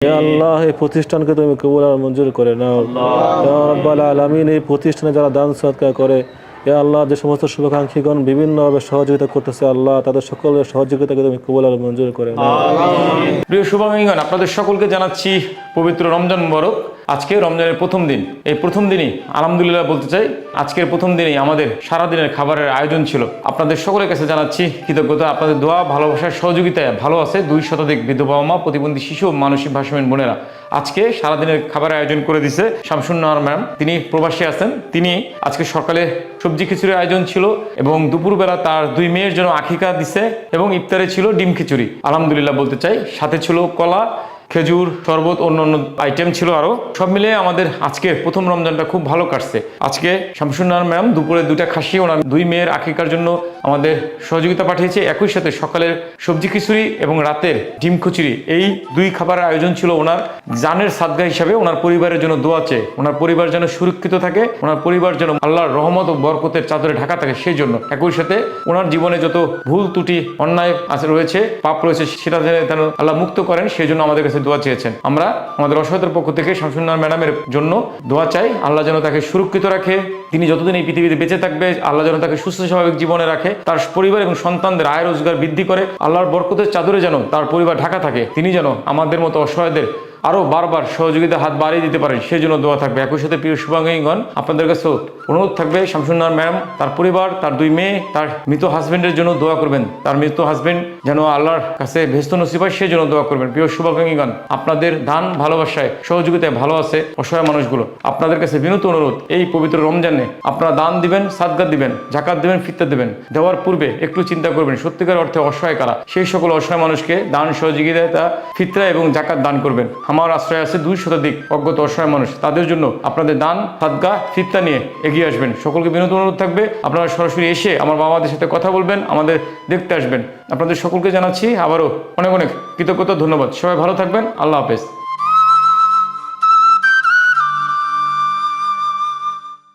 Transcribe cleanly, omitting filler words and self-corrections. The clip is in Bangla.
হে আল্লাহ, এই প্রতিষ্ঠানকে তুমি কবুল আর মঞ্জুর করে নাও। ইয়া রাব্বাল আলামিন, এই প্রতিষ্ঠানে যারা দান সদকা করে, হে আল্লাহ, যে সমস্ত শুভাকাঙ্ক্ষীগণ বিভিন্নভাবে সহযোগিতা করতেছে, আল্লাহ তাদের সকলের সহযোগিতাকে তুমি কবুল আর মঞ্জুর করে নাও। প্রিয় শুভাকাঙ্ক্ষীগণ, আপনাদের সকলকে জানাচ্ছি পবিত্র রমজান মোবারক। আজকে রমজানের প্রথম দিন। এই প্রথম দিনই আলহামদুলিল্লাহ বলতে চাই, আজকের প্রথম দিনই আমাদের সারাদিনের খাবারের আয়োজন ছিল। আপনাদের সকলের কাছে জানাচ্ছি কৃতজ্ঞতা। আপনাদের দোয়া, ভালোবাসার সহযোগিতায় ভালো আছে 2 শতাধিক বৃদ্ধ বাবা মা, প্রতিবন্ধী শিশু, মানসিক ভারসাম্যহীন বোনেরা। আজকে সারাদিনের খাবারের আয়োজন করে দিছে শামসুন নাহার ম্যাম, তিনি প্রবাসী আছেন। তিনি আজকে সকালে সবজি খিচুড়ির আয়োজন ছিল এবং দুপুরবেলা তার 2 মেয়ের জন্য আখিকা দিছে এবং ইফতারে ছিল ডিম খিচুড়ি। আলহামদুলিল্লাহ বলতে চাই, সাথে ছিল কলা, খেজুর, শরবত, অন্যান্য আইটেম ছিল আরো। সব মিলিয়ে আমাদের আজকের প্রথম রমজানটা খুব ভালো কাটছে। আজকে শামসুন নাহার ম্যাম দুপুরে 2টা খাসি ওনার 2 মেয়ের আকিকার জন্য আমাদের সহযোগিতা পাঠিয়েছে। একই সাথে সকালের সবজি খিচুড়ি এবং রাতের ডিম খিচুড়ি, এই 2 খাবারের আয়োজন ছিল ওনার জানের সাদগা হিসাবে। ওনার পরিবারের জন্য দোয়া চেয়ে, ওনার পরিবার যেন সুরক্ষিত থাকে, ওনার পরিবার যেন আল্লাহর রহমত ও বরকতের চাদরে ঢাকা থাকে, সেই জন্য। একই সাথে ওনার জীবনে যত ভুল ত্রুটি অন্যায় রয়েছে, পাপ রয়েছে, সেটা যেন আল্লাহ মুক্ত করেন, সেই জন্য আমাদের কাছে দোয়া চেয়েছেন। আমরা আমাদের অসহায়তার পক্ষ থেকে শামসুন নাহার ম্যাডামের জন্য দোয়া চাই। আল্লাহ যেন তাকে সুরক্ষিত রাখে, তিনি যতদিন এই পৃথিবীতে বেঁচে থাকবে আল্লাহ যেন তাকে সুস্থ স্বাভাবিক জীবনে রাখে, তার পরিবার এবং সন্তানদের আয় রোজগার বৃদ্ধি করে, আল্লাহর বরকতের চাদরে যেন তার পরিবার ঢাকা থাকে, তিনি যেন আমাদের মতো অসহায়দের আরো বারবার সহযোগিতা হাত বাড়িয়ে দিতে পারেন, সেই জন্য দোয়া থাকবে। একই সাথে প্রিয় শুভাকাঙ্ক্ষীগণ, আপনাদের কাছেও অনুরোধ থাকবে, শামসুন নাহার ম্যাম, তার পরিবার, তার 2 মেয়ে, তার মৃত হাজবেন্ডের জন্য দোয়া করবেন। তার মৃত হাজবেন্ড যেন আল্লাহর কাছে বেহেশত নসিব হয়, সেই জন্য দোয়া করবেন। প্রিয় শুভাকাঙ্ক্ষীগণ, আপনাদের দান, ভালোবাসায়, সহযোগিতায় ভালো আছে অসহায় মানুষগুলো। আপনাদের কাছে বিনীত অনুরোধ, এই পবিত্র রমজানে আপনারা দান দিবেন, সাদকা দিবেন, জাকাত দিবেন, ফিতরা দিবেন। দেওয়ার পূর্বে একটু চিন্তা করবেন সত্যিকার অর্থে অসহায় কারা। সেই সকল অসহায় মানুষকে দান, সহযোগিতা, ফিতরা এবং জাকাত দান করবেন। আমার আশ্রয় আছে 2 শতাধিক অজ্ঞত অসহায় মানুষ, তাদের জন্য আপনাদের দান, সাদকা, ফিতরা নিয়ে এগিয়ে আসবেন। সকলকে বিনীত অনুরোধ থাকবে, আপনারা সরাসরি এসে আমার বাবাদের সাথে কথা বলবেন, আমাদের দেখতে আসবেন। আপনাদের সকলকে জানাচ্ছি আবারও অনেক অনেক কৃতজ্ঞতা, ধন্যবাদ। সবাই ভালো থাকবেন, আল্লাহ হাফেজ।